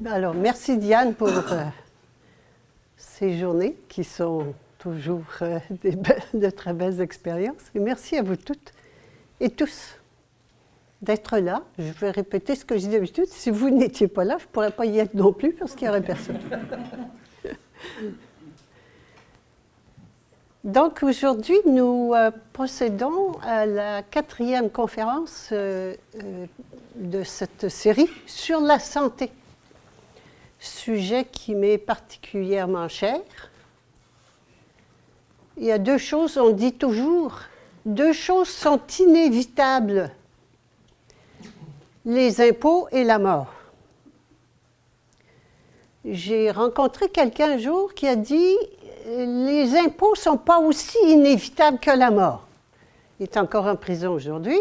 Alors, merci Diane pour ces journées qui sont toujours de très belles expériences. Et merci à vous toutes et tous d'être là. Je vais répéter ce que je dis d'habitude. Si vous n'étiez pas là, je ne pourrais pas y être non plus parce qu'il n'y aurait personne. Donc aujourd'hui, nous procédons à la 4e conférence de cette série sur la santé. Sujet qui m'est particulièrement cher. Il y a deux choses, on dit toujours, deux choses sont inévitables. Les impôts et la mort. J'ai rencontré quelqu'un un jour qui a dit « Les impôts ne sont pas aussi inévitables que la mort ». Il est encore en prison aujourd'hui.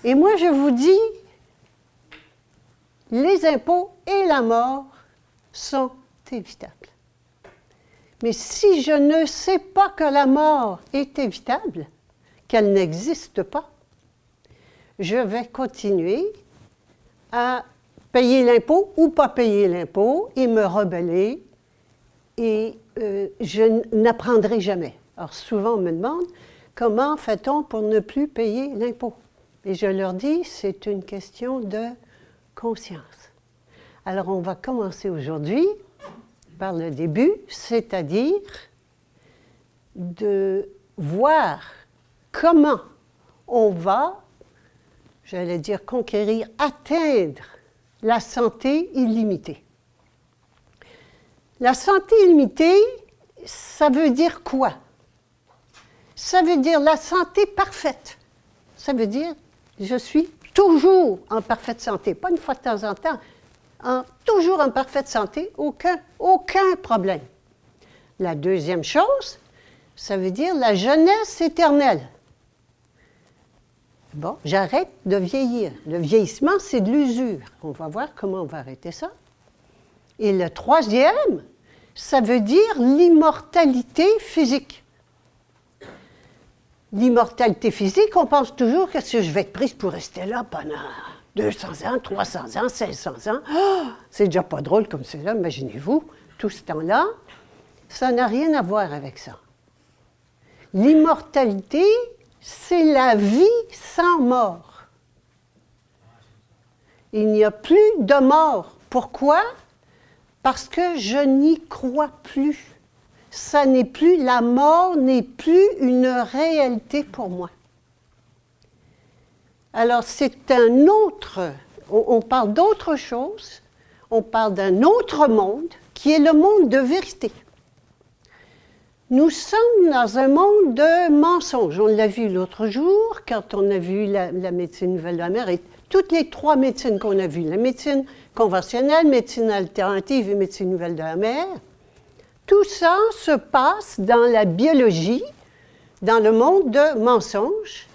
Et moi, je vous dis, les impôts et la mort sont évitables. Mais si je ne sais pas que la mort est évitable, qu'elle n'existe pas, je vais continuer à payer l'impôt ou pas payer l'impôt et me rebeller et je n'apprendrai jamais. Alors souvent on me demande comment fait-on pour ne plus payer l'impôt? Et je leur dis c'est une question de conscience. Alors on va commencer aujourd'hui par le début, c'est-à-dire de voir comment on va, j'allais dire conquérir, atteindre la santé illimitée. La santé illimitée, ça veut dire quoi? Ça veut dire la santé parfaite. Ça veut dire je suis toujours en parfaite santé, pas une fois de temps en temps, toujours en parfaite santé, aucun problème. La deuxième chose, ça veut dire la jeunesse éternelle. Bon, j'arrête de vieillir. Le vieillissement, c'est de l'usure. On va voir comment on va arrêter ça. Et le troisième, ça veut dire l'immortalité physique. L'immortalité physique, on pense toujours que si je vais être prise pour rester là pendant 200 ans, 300 ans, 500 ans, c'est déjà pas drôle comme c'est là, imaginez-vous, tout ce temps-là, ça n'a rien à voir avec ça. L'immortalité, c'est la vie sans mort. Il n'y a plus de mort. Pourquoi? Parce que je n'y crois plus. Ça n'est plus, la mort n'est plus une réalité pour moi. Alors c'est un autre, on parle d'autre chose, on parle d'un autre monde qui est le monde de vérité. Nous sommes dans un monde de mensonges. On l'a vu l'autre jour quand on a vu la médecine nouvelle de la mer et toutes les trois médecines qu'on a vues, la médecine conventionnelle, médecine alternative et médecine nouvelle de la mer. Tout ça se passe dans la biologie, dans le monde de mensonges.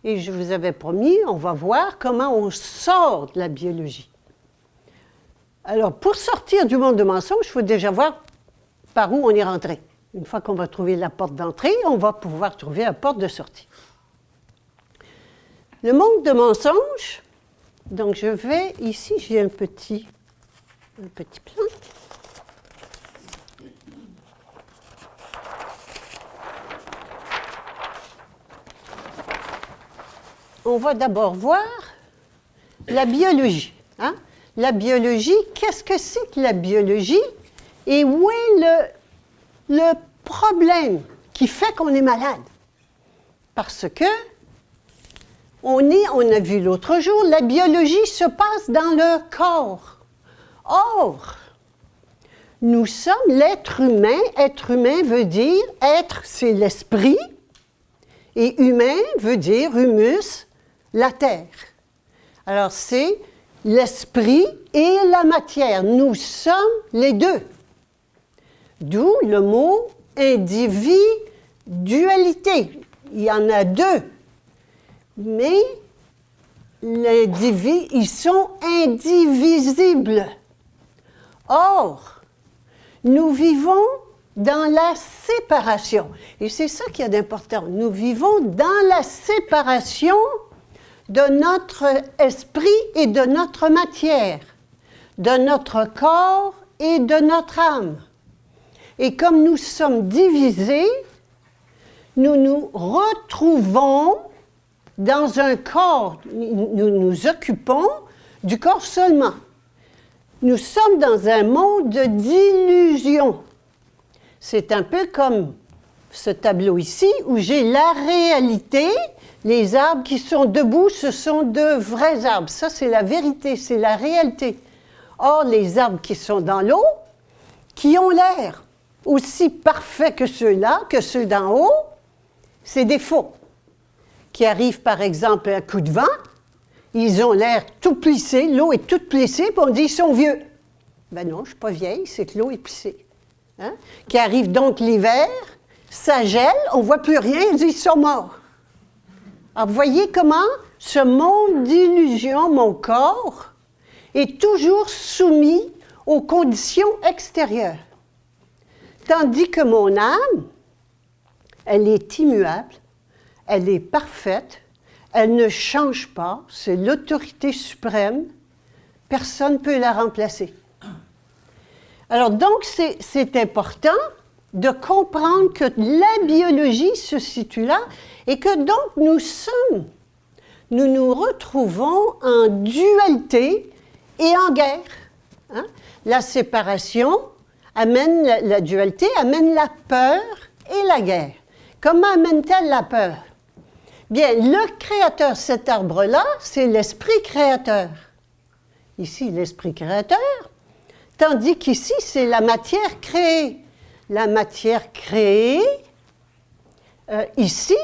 Et je vous avais promis, on va voir comment on sort de la biologie. Alors, pour sortir du monde de mensonges, il faut déjà voir par où on est rentré. Une fois qu'on va trouver la porte d'entrée, on va pouvoir trouver la porte de sortie. Le monde de mensonges, donc je vais, ici j'ai un petit plan. On va d'abord voir la biologie. Hein? La biologie, qu'est-ce que c'est que la biologie et où est le problème qui fait qu'on est malade? Parce que, on a vu l'autre jour, la biologie se passe dans le corps. Or, nous sommes l'être humain. Être humain veut dire, être, c'est l'esprit, et humain veut dire humus, la terre. Alors, c'est l'esprit et la matière. Nous sommes les deux. D'où le mot individualité. Il y en a deux. Mais ils sont indivisibles. Or, nous vivons dans la séparation. Et c'est ça qu'il y a d'important. Nous vivons dans la séparation de notre esprit et de notre matière, de notre corps et de notre âme. Et comme nous sommes divisés, nous nous retrouvons dans un corps, nous nous occupons du corps seulement. Nous sommes dans un monde d'illusion. C'est un peu comme ce tableau ici où j'ai la réalité. Les arbres qui sont debout, ce sont de vrais arbres. Ça, c'est la vérité, c'est la réalité. Or, les arbres qui sont dans l'eau, qui ont l'air aussi parfaits que ceux-là, que ceux d'en haut, c'est des faux. Qui arrivent, par exemple, à un coup de vent, ils ont l'air tout plissés, l'eau est toute plissée, puis on dit ils sont vieux. Ben non, je ne suis pas vieille, c'est que l'eau est plissée. Hein? Qui arrive donc l'hiver, ça gèle, on ne voit plus rien, ils disent ils sont morts. Alors, vous voyez comment ce monde d'illusion, mon corps, est toujours soumis aux conditions extérieures. Tandis que mon âme, elle est immuable, elle est parfaite, elle ne change pas, c'est l'autorité suprême, personne ne peut la remplacer. Alors donc, c'est important de comprendre que la biologie se situe là et que donc nous nous retrouvons en dualité et en guerre. Hein? La séparation amène, la dualité amène la peur et la guerre. Comment amène-t-elle la peur? Bien, le créateur, cet arbre-là, c'est l'esprit créateur. Ici, l'esprit créateur, tandis qu'ici, c'est la matière créée. La matière créée, ici,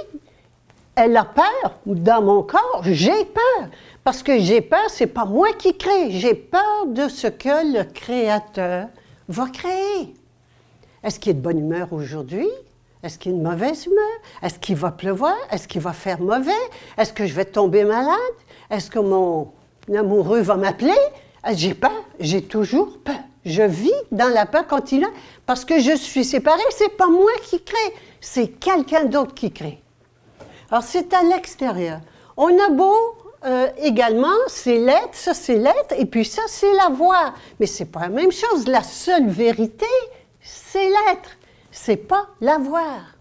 elle a peur. Dans mon corps, j'ai peur. Parce que j'ai peur, c'est pas moi qui crée. J'ai peur de ce que le créateur va créer. Est-ce qu'il est de bonne humeur aujourd'hui? Est-ce qu'il y a une mauvaise humeur? Est-ce qu'il va pleuvoir? Est-ce qu'il va faire mauvais? Est-ce que je vais tomber malade? Est-ce que mon amoureux va m'appeler? J'ai peur, j'ai toujours peur. Je vis dans la peur continue parce que je suis séparée. C'est pas moi qui crée, c'est quelqu'un d'autre qui crée. Alors, c'est à l'extérieur. On a beau également, c'est l'être, ça c'est l'être, et puis ça c'est la voix. Mais c'est pas la même chose. La seule vérité, c'est l'être. C'est pas l'avoir.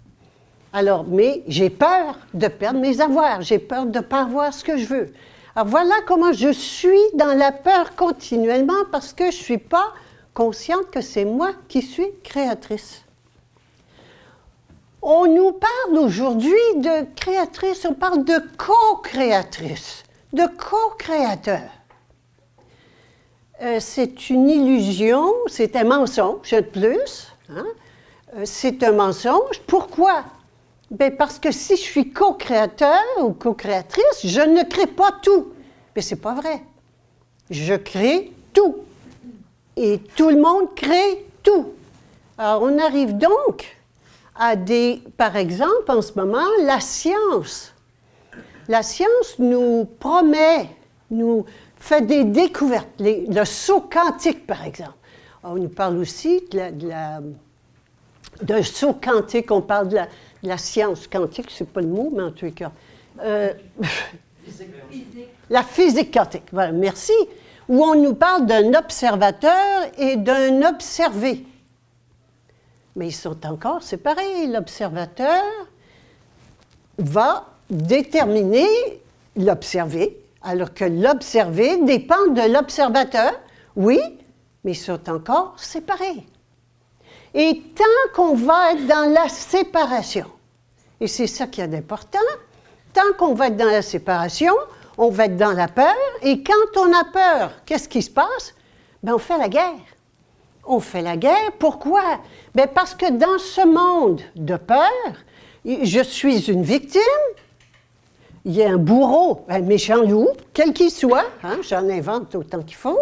Alors, mais j'ai peur de perdre mes avoirs. J'ai peur de ne pas avoir ce que je veux. Alors, voilà comment je suis dans la peur continuellement parce que je ne suis pas consciente que c'est moi qui suis créatrice. On nous parle aujourd'hui de créatrice, on parle de co-créatrice, de co-créateur. C'est une illusion, c'est un mensonge de plus. Hein? C'est un mensonge. Pourquoi? Bien, parce que si je suis co-créateur ou co-créatrice, je ne crée pas tout. Mais ce n'est pas vrai. Je crée tout. Et tout le monde crée tout. Alors, on arrive donc à par exemple, en ce moment, la science. La science nous promet, nous fait des découvertes. Le saut quantique, par exemple. On nous parle aussi d'un saut quantique, on parle de la science quantique, c'est pas le mot, mais en tous les cas. La physique quantique, voilà, merci. Où on nous parle d'un observateur et d'un observé. Mais ils sont encore séparés. L'observateur va déterminer l'observé, alors que l'observé dépend de l'observateur. Oui, mais ils sont encore séparés. Et tant qu'on va être dans la séparation, et c'est ça qui est important, tant qu'on va être dans la séparation, on va être dans la peur, et quand on a peur, qu'est-ce qui se passe? Bien, on fait la guerre. On fait la guerre, pourquoi? Bien, parce que dans ce monde de peur, je suis une victime, il y a un bourreau, un méchant loup, quel qu'il soit, hein, j'en invente autant qu'il faut,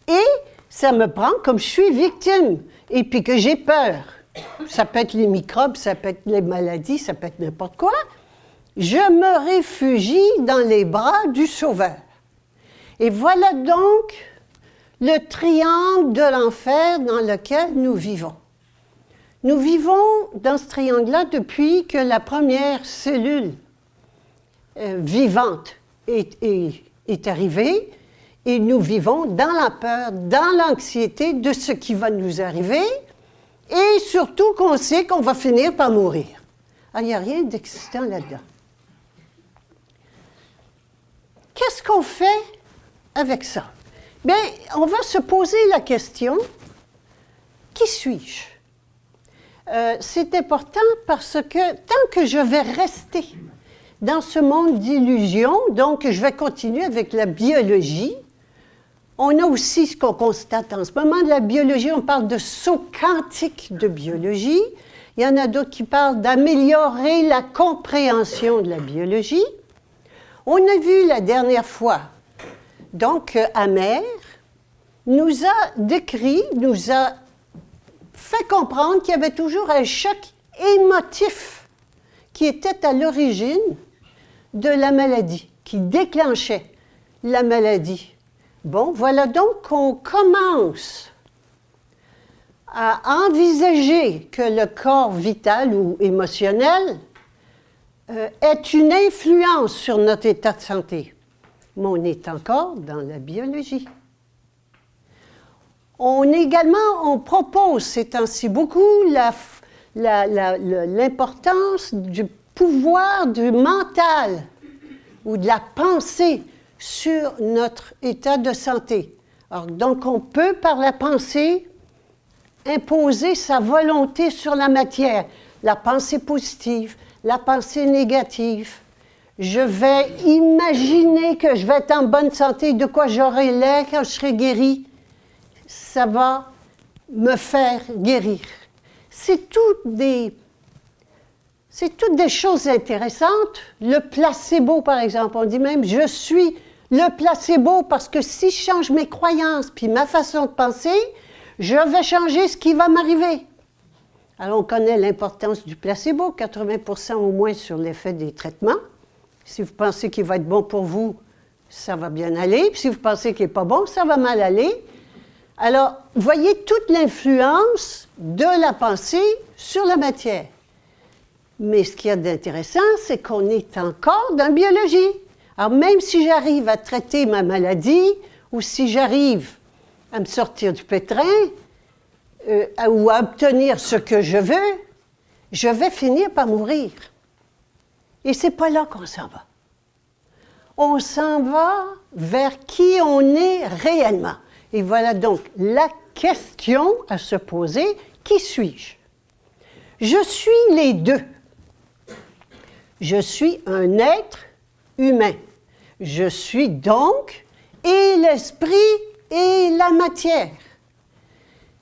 et ça me prend comme je suis victime, et puis que j'ai peur. Ça peut être les microbes, ça peut être les maladies, ça peut être n'importe quoi. Je me réfugie dans les bras du Sauveur. Et voilà donc le triangle de l'enfer dans lequel nous vivons. Nous vivons dans ce triangle-là depuis que la première cellule vivante est arrivé et nous vivons dans la peur, dans l'anxiété de ce qui va nous arriver et surtout qu'on sait qu'on va finir par mourir. Alors, il n'y a rien d'excitant là-dedans. Qu'est-ce qu'on fait avec ça? Bien, on va se poser la question, qui suis-je? C'est important parce que tant que je vais rester dans ce monde d'illusions, donc je vais continuer avec la biologie. On a aussi ce qu'on constate en ce moment de la biologie, on parle de saut quantique de biologie. Il y en a d'autres qui parlent d'améliorer la compréhension de la biologie. On a vu la dernière fois, donc Amer nous a décrit, nous a fait comprendre qu'il y avait toujours un choc émotif qui était à l'origine de la maladie, qui déclenchait la maladie. Bon, voilà donc qu'on commence à envisager que le corps vital ou émotionnel est une influence sur notre état de santé. Mais on est encore dans la biologie. On propose ces temps-ci beaucoup l'importance du pouvoir du mental ou de la pensée sur notre état de santé. Alors, donc, on peut, par la pensée, imposer sa volonté sur la matière. La pensée positive, la pensée négative. Je vais imaginer que je vais être en bonne santé, de quoi j'aurai l'air quand je serai guéri. Ça va me faire guérir. C'est toutes des choses intéressantes. Le placebo, par exemple, on dit même « je suis le placebo parce que si je change mes croyances puis ma façon de penser, je vais changer ce qui va m'arriver. » Alors, on connaît l'importance du placebo, 80% au moins sur l'effet des traitements. Si vous pensez qu'il va être bon pour vous, ça va bien aller. Puis si vous pensez qu'il n'est pas bon, ça va mal aller. Alors, voyez toute l'influence de la pensée sur la matière. Mais ce qu'il y a d'intéressant, c'est qu'on est encore dans la biologie. Alors, même si j'arrive à traiter ma maladie, ou si j'arrive à me sortir du pétrin, ou à obtenir ce que je veux, je vais finir par mourir. Et ce n'est pas là qu'on s'en va. On s'en va vers qui on est réellement. Et voilà donc la question à se poser, qui suis-je? Je suis les deux. Je suis un être humain. Je suis donc et l'esprit et la matière.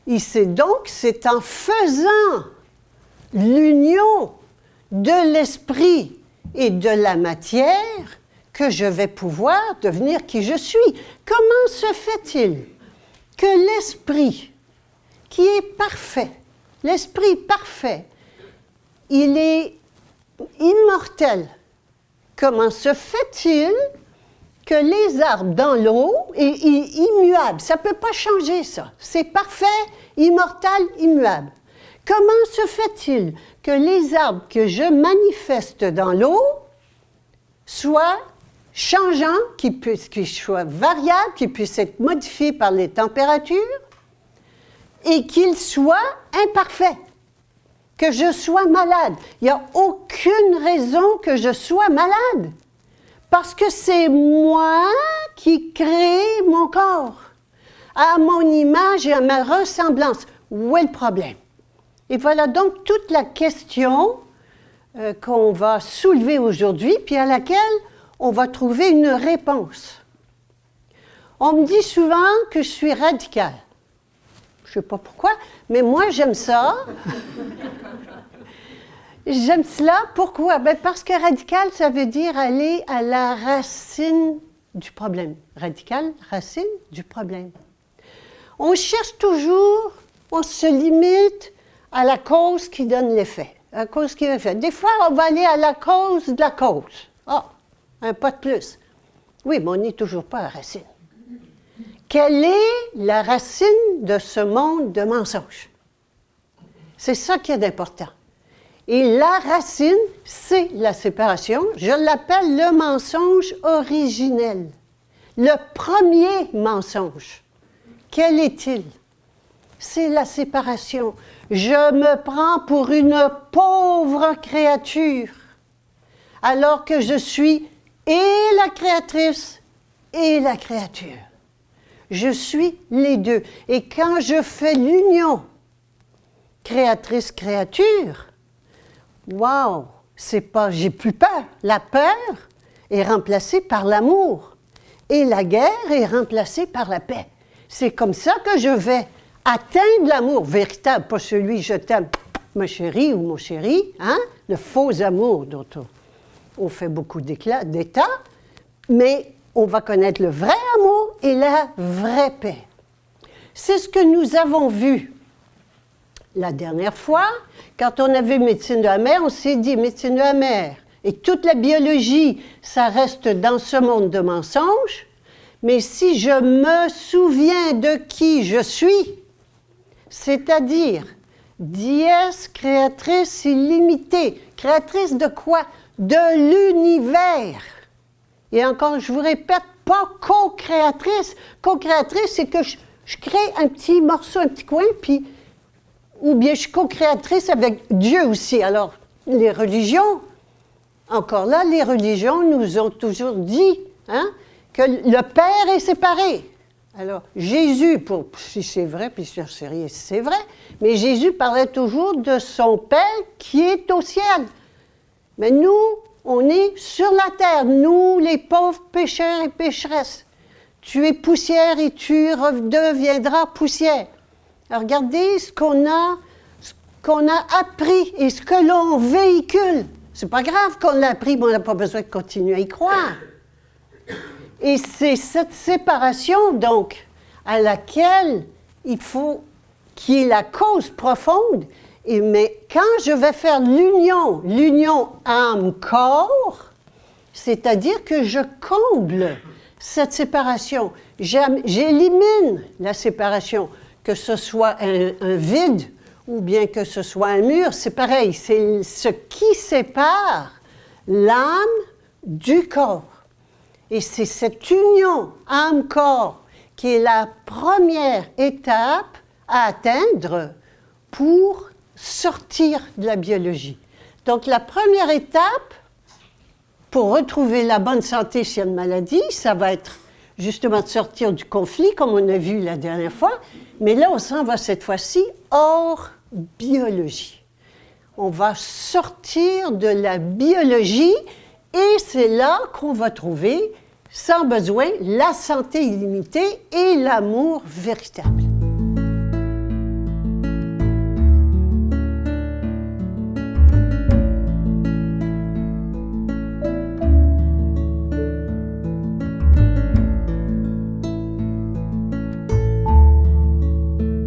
Et c'est en faisant l'union de l'esprit et de la matière que je vais pouvoir devenir qui je suis. Comment se fait-il que l'esprit, qui est parfait, l'esprit parfait, il est immortel? Comment se fait-il que les arbres dans l'eau est immuable? Ça ne peut pas changer, ça. C'est parfait, immortel, immuable. Comment se fait-il que les arbres que je manifeste dans l'eau soient changeants, qu'ils soient variables, qu'ils puissent être modifiés par les températures et qu'ils soient imparfaits, que je sois malade? Il n'y a aucune raison que je sois malade. Parce que c'est moi qui crée mon corps, à mon image et à ma ressemblance. Où est le problème? Et voilà donc toute la question qu'on va soulever aujourd'hui, puis à laquelle on va trouver une réponse. On me dit souvent que je suis radicale. Je ne sais pas pourquoi, mais moi j'aime ça. J'aime cela. Pourquoi? Bien parce que radical, ça veut dire aller à la racine du problème. Radical, racine du problème. On cherche toujours, on se limite à la cause qui donne l'effet. La cause qui donne l'effet. Des fois, on va aller à la cause de la cause. Ah, un pas de plus. Oui, mais on n'est toujours pas à la racine. Quelle est la racine de ce monde de mensonges? C'est ça qui est important. Et la racine, c'est la séparation. Je l'appelle le mensonge originel. Le premier mensonge. Quel est-il? C'est la séparation. Je me prends pour une pauvre créature, alors que je suis et la créatrice et la créature. Je suis les deux. Et quand je fais l'union créatrice-créature, wow, c'est pas, j'ai plus peur. La peur est remplacée par l'amour et la guerre est remplacée par la paix. C'est comme ça que je vais atteindre l'amour véritable, pas celui je t'aime, ma chérie ou mon chéri, hein? Le faux amour dont on fait beaucoup d'états, mais on va connaître le vrai amour et la vraie paix. C'est ce que nous avons vu la dernière fois. Quand on avait médecine de la mère, on s'est dit médecine de la mère et toute la biologie, ça reste dans ce monde de mensonges. Mais si je me souviens de qui je suis, c'est-à-dire dièse créatrice illimitée, créatrice de quoi? De l'univers. Et encore, je vous répète, pas co-créatrice. Co-créatrice, c'est que je crée un petit morceau, un petit coin, puis, ou bien je suis co-créatrice avec Dieu aussi. Alors, les religions, encore là, les religions nous ont toujours dit hein, que le Père est séparé. Alors, Jésus, si c'est vrai, puis je ne sais rien si c'est vrai, mais Jésus parlait toujours de son Père qui est au ciel. Mais nous, on est sur la terre, nous, les pauvres pécheurs et pécheresses. Tu es poussière et tu redeviendras poussière. Alors, regardez ce qu'on a appris et ce que l'on véhicule. C'est pas grave qu'on l'a appris, mais on n'a pas besoin de continuer à y croire. Et c'est cette séparation, donc, à laquelle il faut, qui est la cause profonde. Mais quand je vais faire l'union âme-corps, c'est-à-dire que je comble cette séparation, j'élimine la séparation, que ce soit un vide ou bien que ce soit un mur, c'est pareil, c'est ce qui sépare l'âme du corps. Et c'est cette union âme-corps qui est la première étape à atteindre pour sortir de la biologie. Donc, la première étape, pour retrouver la bonne santé s'il y a une maladie, ça va être justement de sortir du conflit, comme on a vu la dernière fois, mais là, on s'en va cette fois-ci hors biologie. On va sortir de la biologie et c'est là qu'on va trouver, sans besoin, la santé illimitée et l'amour véritable.